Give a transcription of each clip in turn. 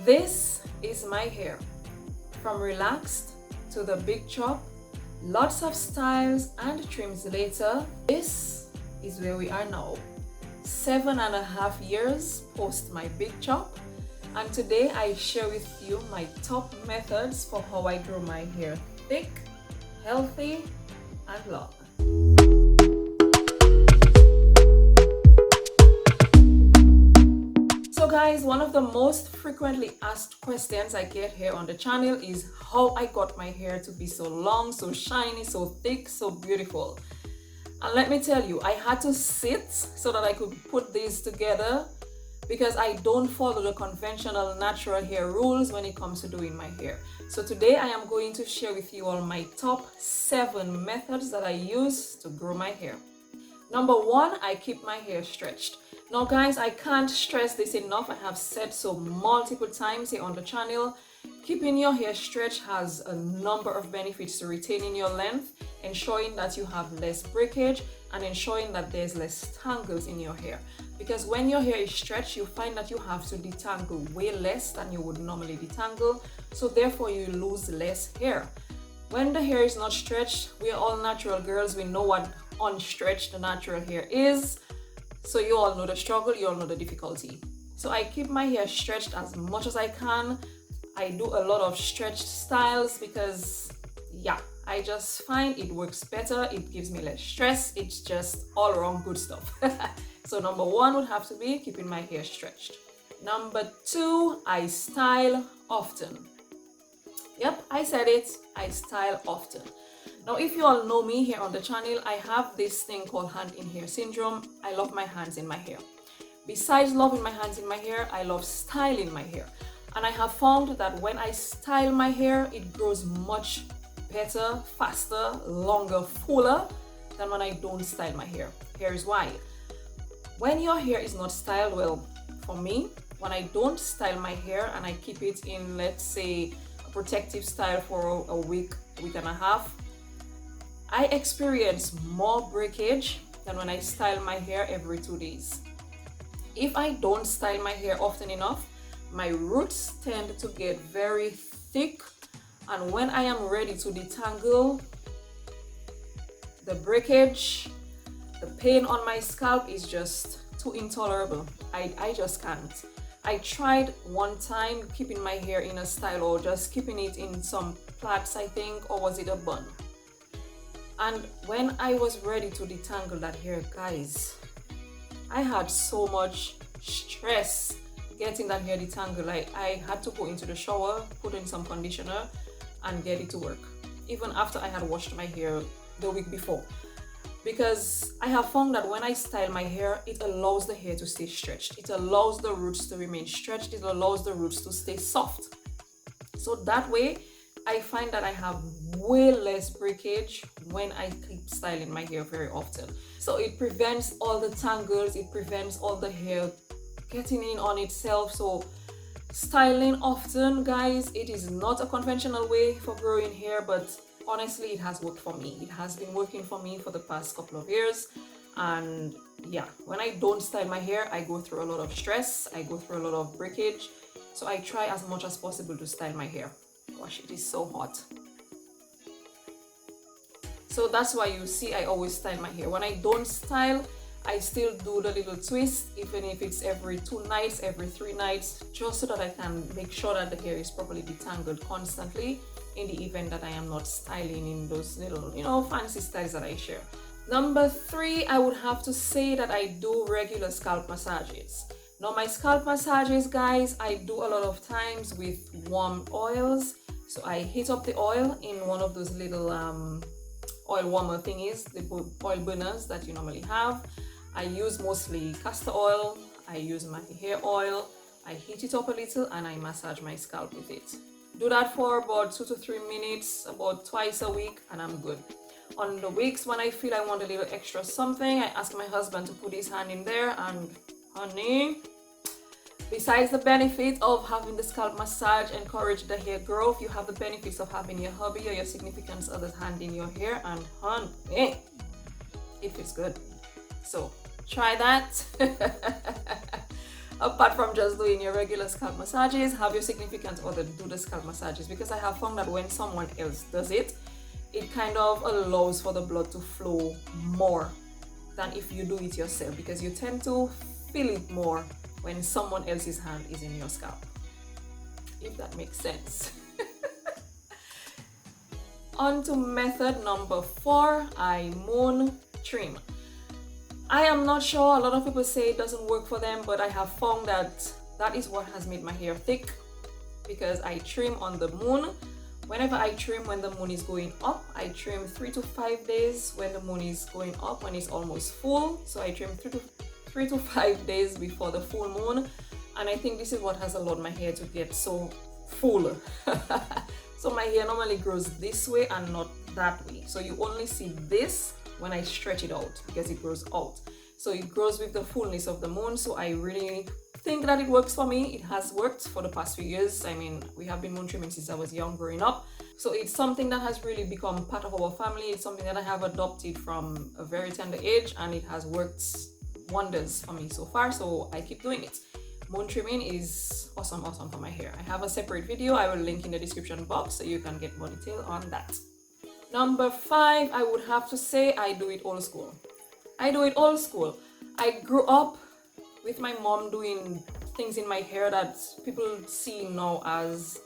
This is my hair. From relaxed to the big chop, lots of styles and trims later, this is where we are now. 7.5 years post my big chop, and today I share with you my top methods for how I grow my hair thick, healthy, and long. So guys, one of the most frequently asked questions I get here on the channel is how I got my hair to be so long, so shiny, so thick, so beautiful. And let me tell you, I had to sit so that I could put these together because I don't follow the conventional natural hair rules when it comes to doing my hair. So today I am going to share with you all my top 7 methods that I use to grow my hair. Number 1, I keep my hair stretched. Now guys, I can't stress this enough. I have said so multiple times here on the channel. Keeping your hair stretched has a number of benefits to retaining your length, ensuring that you have less breakage, and ensuring that there's less tangles in your hair. Because when your hair is stretched, you find that you have to detangle way less than you would normally detangle, so therefore you lose less hair. When the hair is not stretched, we are all natural girls, we know what unstretched natural hair is. So you all know the struggle, you all know the difficulty. So I keep my hair stretched as much as I can. I do a lot of stretched styles because, yeah, I just find it works better. It gives me less stress. It's just all around good stuff. So number 1 would have to be keeping my hair stretched. Number 2, I style often. Yep, I said it. I style often. Now, if you all know me here on the channel, I have this thing called hand in hair syndrome. I love my hands in my hair. Besides loving my hands in my hair, I love styling my hair. And I have found that when I style my hair, it grows much better, faster, longer, fuller than when I don't style my hair. Here is why. When your hair is not styled well, for me, when I don't style my hair and I keep it in, let's say, a protective style for a week and a half, I experience more breakage than when I style my hair every 2 days. If I don't style my hair often enough, my roots tend to get very thick, and when I am ready to detangle, the breakage, the pain on my scalp is just too intolerable. I just can't. I tried one time keeping my hair in a style or just keeping it in some plaits, I think, or was it a bun? And when I was ready to detangle that hair, guys, I had so much stress getting that hair detangled. I had to go into the shower, put in some conditioner, and get it to work. Even after I had washed my hair the week before. Because I have found that when I style my hair, it allows the hair to stay stretched. It allows the roots to remain stretched. It allows the roots to stay soft. So that way, I find that I have way less breakage when I keep styling my hair very often. So it prevents all the tangles, it prevents all the hair getting in on itself. So styling often, guys, it is not a conventional way for growing hair, but honestly, it has worked for me. It has been working for me for the past couple of years. And yeah, when I don't style my hair, I go through a lot of stress, I go through a lot of breakage. So I try as much as possible to style my hair. Gosh, it is so hot. So that's why you see I always style my hair. When I don't style, I still do the little twist, even if it's every 2 nights, every 3 nights, just so that I can make sure that the hair is properly detangled constantly in the event that I am not styling in those little, fancy styles that I share. Number 3, I would have to say that I do regular scalp massages. Now my scalp massages, guys, I do a lot of times with warm oils. So I heat up the oil in one of those little oil warmer thingies, the oil burners that you normally have. I use mostly castor oil, I use my hair oil, I heat it up a little and I massage my scalp with it. Do that for about 2 to 3 minutes, about twice a week, and I'm good. On the weeks when I feel I want a little extra something, I ask my husband to put his hand in there, and honey, besides the benefit of having the scalp massage encourage the hair growth, you have the benefits of having your hubby or your significant other's hand in your hair, and honey, it feels good. So try that. Apart from just doing your regular scalp massages, have your significant other do the scalp massages, because I have found that when someone else does it, it kind of allows for the blood to flow more than if you do it yourself, because you tend to feel it more when someone else's hand is in your scalp, if that makes sense. On to method number 4, I moon trim. I am not sure, a lot of people say it doesn't work for them, but I have found that that is what has made my hair thick, because I trim on the moon. Whenever I trim when the moon is going up, I trim 3 to 5 days when the moon is going up, when it's almost full. So I trim 3 to 5 days before the full moon. And I think this is what has allowed my hair to get so full. So my hair normally grows this way and not that way. So you only see this when I stretch it out, because it grows out. So it grows with the fullness of the moon. So I really think that it works for me. It has worked for the past few years. I mean, we have been moon trimming since I was young growing up. So it's something that has really become part of our family. It's something that I have adopted from a very tender age, and it has worked wonders for me so far. So I keep doing it. Moon trimming is awesome for my hair. I have a separate video. I will link in the description box so you can get more detail on that. Number 5, I would have to say I do it old school. I do it old school. I grew up with my mom doing things in my hair that people see now as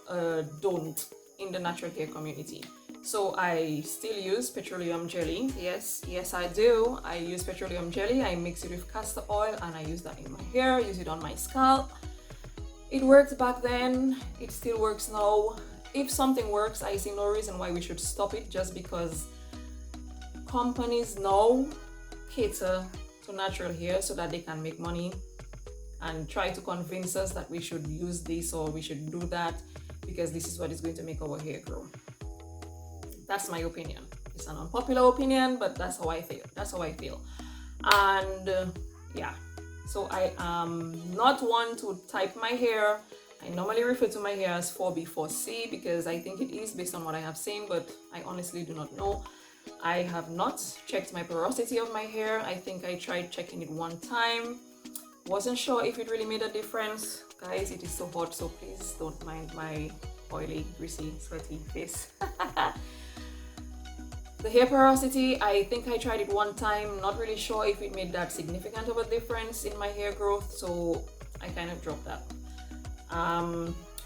don't in the natural hair community. So I still use petroleum jelly. Yes, I do. I use petroleum jelly. I mix it with castor oil and I use that in my hair, use it on my scalp. It worked back then. It still works now. If something works, I see no reason why we should stop it, just because companies now cater to natural hair so that they can make money and try to convince us that we should use this or we should do that because this is what is going to make our hair grow. That's my opinion. It's an unpopular opinion, but that's how I feel. And yeah, so I am not one to type my hair. I normally refer to my hair as 4B, 4C because I think it is based on what I have seen, but I honestly do not know. I have not checked my porosity of my hair. I think I tried checking it one time. Wasn't sure if it really made a difference. Guys, it is so hot, so please don't mind my oily, greasy, sweaty face. The hair porosity, I think I tried it one time. Not really sure if it made that significant of a difference in my hair growth, so I kind of dropped that.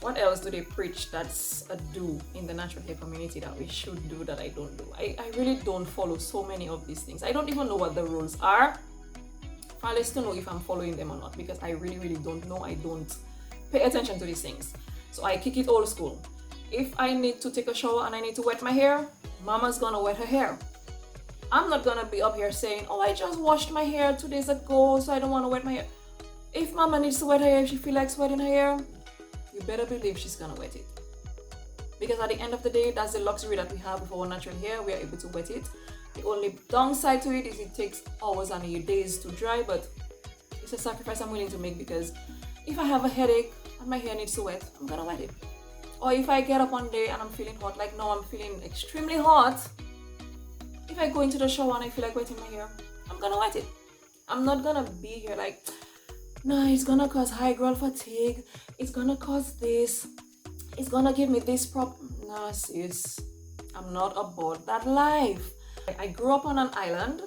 What else do they preach that's a do in the natural hair community that we should do that I don't do? I really don't follow so many of these things. I don't even know what the rules are. Fairless to know if I'm following them or not, because I really don't know. I don't pay attention to these things. So I kick it old school. If I need to take a shower and I need to wet my hair, Mama's gonna wet her hair. I'm not gonna be up here saying, oh, I just washed my hair 2 days ago, so I don't want to wet my hair. If Mama needs to wet her hair, if she feels like wetting her hair, you better believe she's gonna wet it. Because at the end of the day, that's the luxury that we have with our natural hair. We are able to wet it. The only downside to it is it takes hours and days to dry, but it's a sacrifice I'm willing to make, because if I have a headache and my hair needs to wet, I'm gonna wet it. Or if I get up one day and I'm feeling hot, like now I'm feeling extremely hot, if I go into the shower and I feel like wetting my hair, I'm gonna wet it. I'm not gonna be here like, nah, it's gonna cause high growth fatigue, it's gonna cause this, it's gonna give me this problem. Nah, sis, I'm not about that life. I grew up on an island,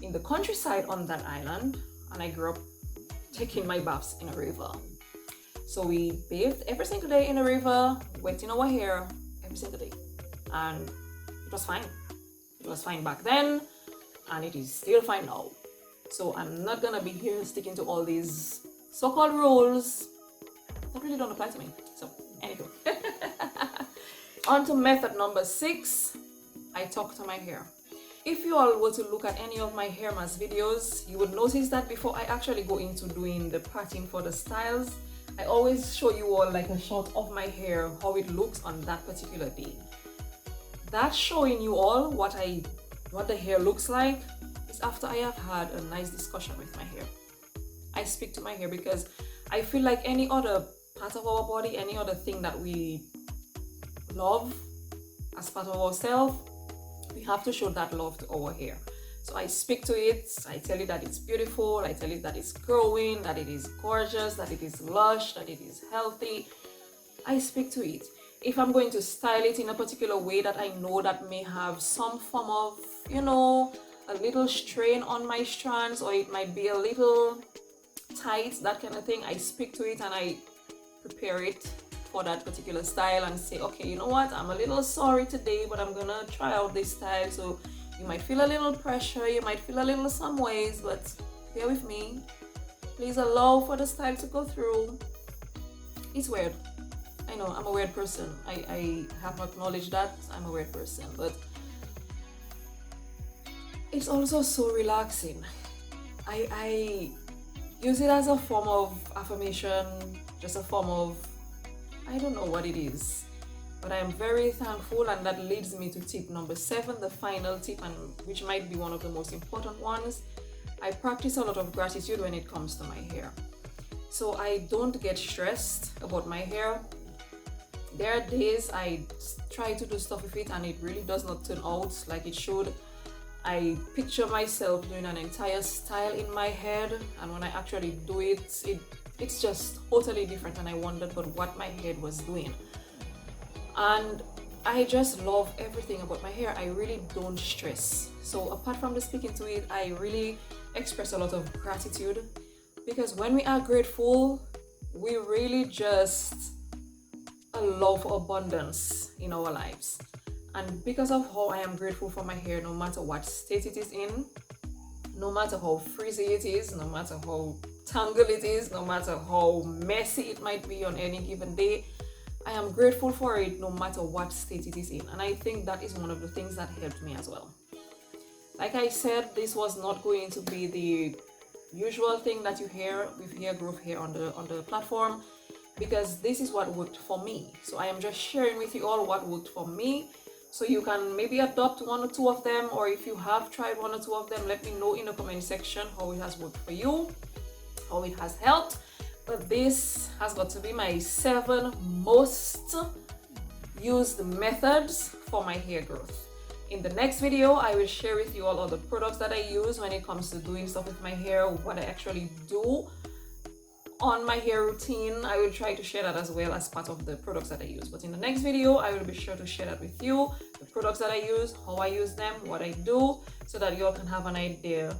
in the countryside on that island, and I grew up taking my baths in a river. So we bathed every single day in a river, wetting our hair every single day. And it was fine. It was fine back then, and it is still fine now. So I'm not gonna be here sticking to all these so-called rules that really don't apply to me. So anywho. On to method number 6, I talk to my hair. If you all were to look at any of my hair mask videos, you would notice that before I actually go into doing the parting for the styles, I always show you all like a shot of my hair, how it looks on that particular day. That's showing you all what the hair looks like is after I have had a nice discussion with my hair. I speak to my hair because I feel like any other part of our body, any other thing that we love as part of ourselves, we have to show that love to our hair. So I speak to it, I tell it that it's beautiful, I tell it that it's growing, that it is gorgeous, that it is lush, that it is healthy. I speak to it. If I'm going to style it in a particular way that I know that may have some form of, a little strain on my strands, or it might be a little tight, that kind of thing, I speak to it and I prepare it for that particular style and say, okay, you know what, I'm a little sorry today, but I'm gonna try out this style. So you might feel a little pressure, you might feel a little some ways, but bear with me. Please allow for the style to go through. It's weird. I know, I'm a weird person. I have acknowledged that I'm a weird person, but it's also so relaxing. I use it as a form of affirmation, just a form of, I don't know what it is, but I am very thankful, and that leads me to tip number 7, the final tip, and which might be one of the most important ones. I practice a lot of gratitude when it comes to my hair. So I don't get stressed about my hair. There are days I try to do stuff with it and it really does not turn out like it should. I picture myself doing an entire style in my head, and when I actually do it, it's just totally different, and I wondered but what my head was doing. And I just love everything about my hair. I really don't stress. So apart from the speaking to it, I really express a lot of gratitude, because when we are grateful, we really just allow for abundance in our lives. And because of how I am grateful for my hair, no matter what state it is in, no matter how frizzy it is, no matter how tangled it is, no matter how messy it might be on any given day, I am grateful for it no matter what state it is in. And I think that is one of the things that helped me as well. Like I said, this was not going to be the usual thing that you hear with hair growth here on the platform, because this is what worked for me. So I am just sharing with you all what worked for me, so you can maybe adopt 1 or 2 of them, or if you have tried 1 or 2 of them, let me know in the comment section how it has worked for you, how it has helped. But this has got to be my 7 most used methods for my hair growth. In the next video, I will share with you all the products that I use when it comes to doing stuff with my hair, what I actually do on my hair routine. I will try to share that as well as part of the products that I use. But in the next video, I will be sure to share that with you, the products that I use, how I use them, what I do, so that you all can have an idea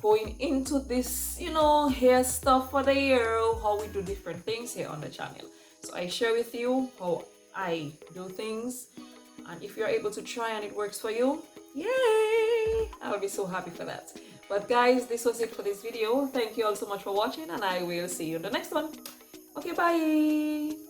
going into this, hair stuff for the year, how we do different things here on the channel. So I share with you how I do things, and if you're able to try and it works for you, yay! I'll be so happy for that. But guys, this was it for this video. Thank you all so much for watching, and I will see you in the next one. Okay, bye!